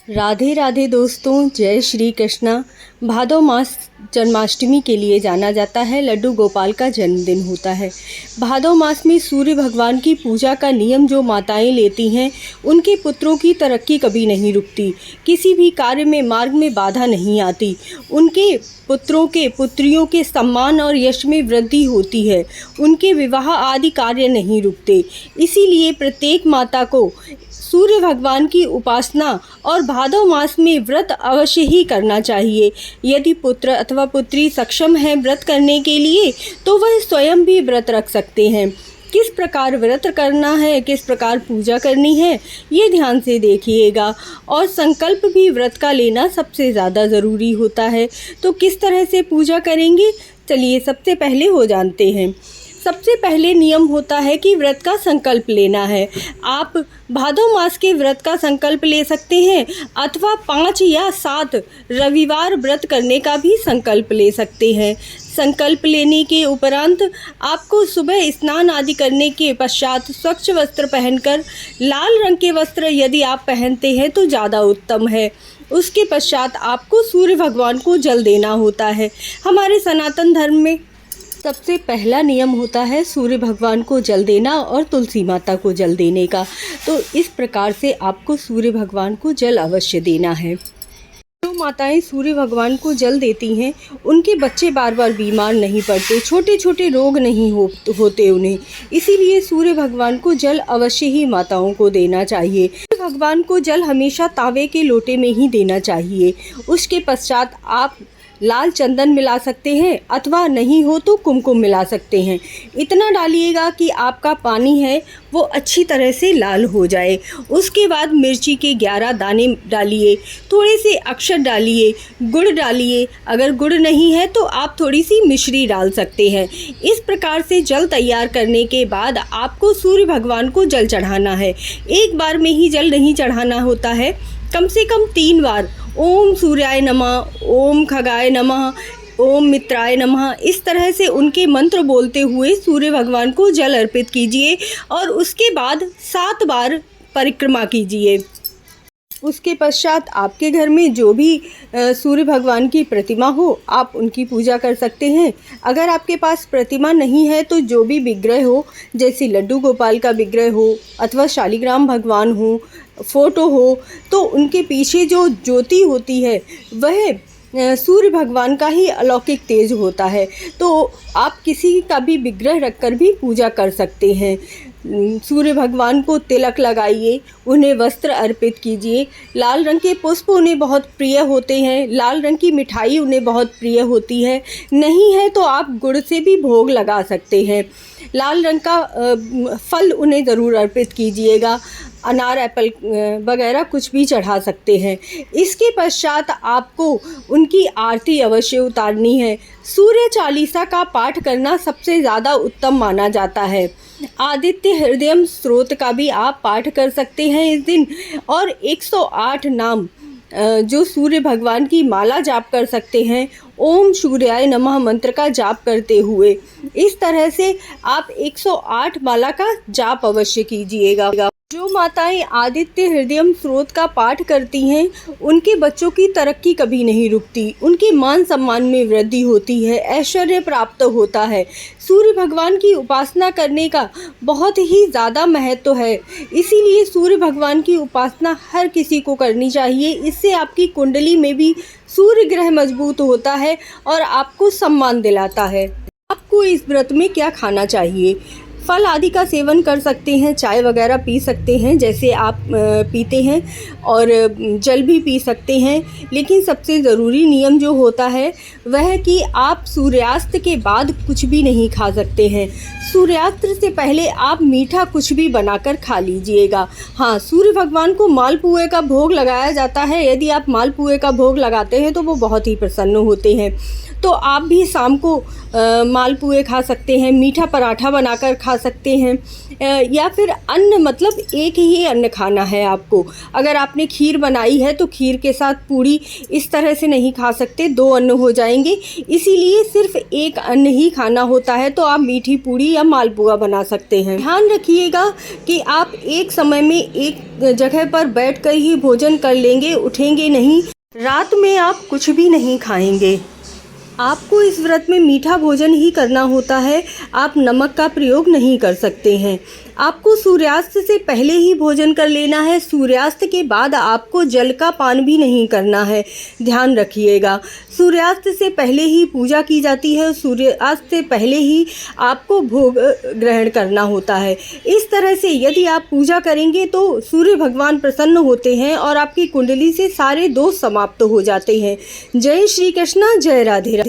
राधे राधे दोस्तों, जय श्री कृष्णा। भादो मास जन्माष्टमी के लिए जाना जाता है। लड्डू गोपाल का जन्मदिन होता है। भादो मास में सूर्य भगवान की पूजा का नियम जो माताएं लेती हैं, उनके पुत्रों की तरक्की कभी नहीं रुकती, किसी भी कार्य में मार्ग में बाधा नहीं आती, उनके पुत्रों के पुत्रियों के सम्मान और यश में वृद्धि होती है, उनके विवाह आदि कार्य नहीं रुकते। इसीलिए प्रत्येक माता को सूर्य भगवान की उपासना और भादो मास में व्रत अवश्य ही करना चाहिए। यदि पुत्र अथवा पुत्री सक्षम है व्रत करने के लिए, तो वह स्वयं भी व्रत रख सकते हैं। किस प्रकार व्रत करना है, किस प्रकार पूजा करनी है, ये ध्यान से देखिएगा। और संकल्प भी व्रत का लेना सबसे ज़्यादा ज़रूरी होता है। तो किस तरह से पूजा करेंगे, चलिए सबसे पहले हो जानते हैं। सबसे पहले नियम होता है कि व्रत का संकल्प लेना है। आप भादो मास के व्रत का संकल्प ले सकते हैं अथवा 5 या 7 रविवार व्रत करने का भी संकल्प ले सकते हैं। संकल्प लेने के उपरांत आपको सुबह स्नान आदि करने के पश्चात स्वच्छ वस्त्र पहनकर, लाल रंग के वस्त्र यदि आप पहनते हैं तो ज़्यादा उत्तम है। उसके पश्चात आपको सूर्य भगवान को जल देना होता है। हमारे सनातन धर्म में सबसे पहला नियम होता है सूर्य भगवान को जल देना और तुलसी माता को जल देने का। तो इस प्रकार से आपको सूर्य भगवान को जल अवश्य देना है। जो माताएं सूर्य भगवान को जल देती हैं, उनके बच्चे बार बार बीमार नहीं पड़ते, छोटे छोटे रोग नहीं होते उन्हें। इसीलिए सूर्य भगवान को जल अवश्य ही माताओं को देना चाहिए। सूर्य भगवान को जल हमेशा तांबे के लोटे में ही देना चाहिए। उसके पश्चात आप लाल चंदन मिला सकते हैं अथवा नहीं हो तो कुमकुम मिला सकते हैं। इतना डालिएगा कि आपका पानी है वो अच्छी तरह से लाल हो जाए। उसके बाद मिर्ची के 11 दाने डालिए, थोड़े से अक्षत डालिए, गुड़ डालिए। अगर गुड़ नहीं है तो आप थोड़ी सी मिश्री डाल सकते हैं। इस प्रकार से जल तैयार करने के बाद आपको सूर्य भगवान को जल चढ़ाना है। एक बार में ही जल नहीं चढ़ाना होता है, कम से कम 3 बार ओम सूर्याय नमः, ओम खगाय नमः, ओम मित्राय नमः, इस तरह से उनके मंत्र बोलते हुए सूर्य भगवान को जल अर्पित कीजिए और उसके बाद 7 बार परिक्रमा कीजिए। उसके पश्चात आपके घर में जो भी सूर्य भगवान की प्रतिमा हो, आप उनकी पूजा कर सकते हैं। अगर आपके पास प्रतिमा नहीं है तो जो भी विग्रह हो, जैसे लड्डू गोपाल का विग्रह हो अथवा शालिग्राम भगवान हो, फोटो हो, तो उनके पीछे जो ज्योति होती है वह सूर्य भगवान का ही अलौकिक तेज होता है। तो आप किसी का भी विग्रह रखकर भी पूजा कर सकते हैं। सूर्य भगवान को तिलक लगाइए, उन्हें वस्त्र अर्पित कीजिए। लाल रंग के पुष्प उन्हें बहुत प्रिय होते हैं, लाल रंग की मिठाई उन्हें बहुत प्रिय होती है। नहीं है तो आप गुड़ से भी भोग लगा सकते हैं। लाल रंग का फल उन्हें ज़रूर अर्पित कीजिएगा। अनार, एप्पल वगैरह कुछ भी चढ़ा सकते हैं। इसके पश्चात आपको उनकी आरती अवश्य उतारनी है। सूर्य चालीसा का पाठ करना सबसे ज़्यादा उत्तम माना जाता है। आदित्य हृदयम स्तोत्र का भी आप पाठ कर सकते हैं इस दिन। और 108 नाम जो सूर्य भगवान की माला जाप कर सकते हैं, ओम सूर्याय नमः मंत्र का जाप करते हुए। इस तरह से आप 108 माला का जाप अवश्य कीजिएगा। जो माताएं आदित्य हृदयम स्तोत्र का पाठ करती हैं, उनके बच्चों की तरक्की कभी नहीं रुकती, उनके मान सम्मान में वृद्धि होती है, ऐश्वर्य प्राप्त होता है। सूर्य भगवान की उपासना करने का बहुत ही ज़्यादा महत्व है। इसीलिए सूर्य भगवान की उपासना हर किसी को करनी चाहिए। इससे आपकी कुंडली में भी सूर्य ग्रह मजबूत होता है और आपको सम्मान दिलाता है। आपको इस व्रत में क्या खाना चाहिए? फल आदि का सेवन कर सकते हैं, चाय वगैरह पी सकते हैं जैसे आप पीते हैं, और जल भी पी सकते हैं। लेकिन सबसे ज़रूरी नियम जो होता है वह है कि आप सूर्यास्त के बाद कुछ भी नहीं खा सकते हैं। सूर्यास्त से पहले आप मीठा कुछ भी बनाकर खा लीजिएगा। हाँ, सूर्य भगवान को मालपुए का भोग लगाया जाता है। यदि आप मालपुए का भोग लगाते हैं तो वो बहुत ही प्रसन्न होते हैं। तो आप भी शाम को मालपुए खा सकते हैं, मीठा पराठा बनाकर खा खा सकते हैं, या फिर अन्न मतलब एक ही अन्न खाना है आपको। अगर आपने खीर बनाई है तो खीर के साथ पूड़ी इस तरह से नहीं खा सकते, 2 अन्न हो जाएंगे, इसीलिए सिर्फ एक अन्न ही खाना होता है। तो आप मीठी पूड़ी या मालपुआ बना सकते हैं। ध्यान रखिएगा कि आप एक समय में एक जगह पर बैठकर ही भोजन कर लेंगे, उठेंगे नहीं। रात में आप कुछ भी नहीं खाएंगे। आपको इस व्रत में मीठा भोजन ही करना होता है, आप नमक का प्रयोग नहीं कर सकते हैं। आपको सूर्यास्त से पहले ही भोजन कर लेना है, सूर्यास्त के बाद आपको जल का पान भी नहीं करना है, ध्यान रखिएगा। सूर्यास्त से पहले ही पूजा की जाती है, सूर्यास्त से पहले ही आपको भोग ग्रहण करना होता है। इस तरह से यदि आप पूजा करेंगे तो सूर्य भगवान प्रसन्न होते हैं और आपकी कुंडली से सारे दोष समाप्त हो जाते हैं। जय श्री कृष्णा, जय राधे राधे।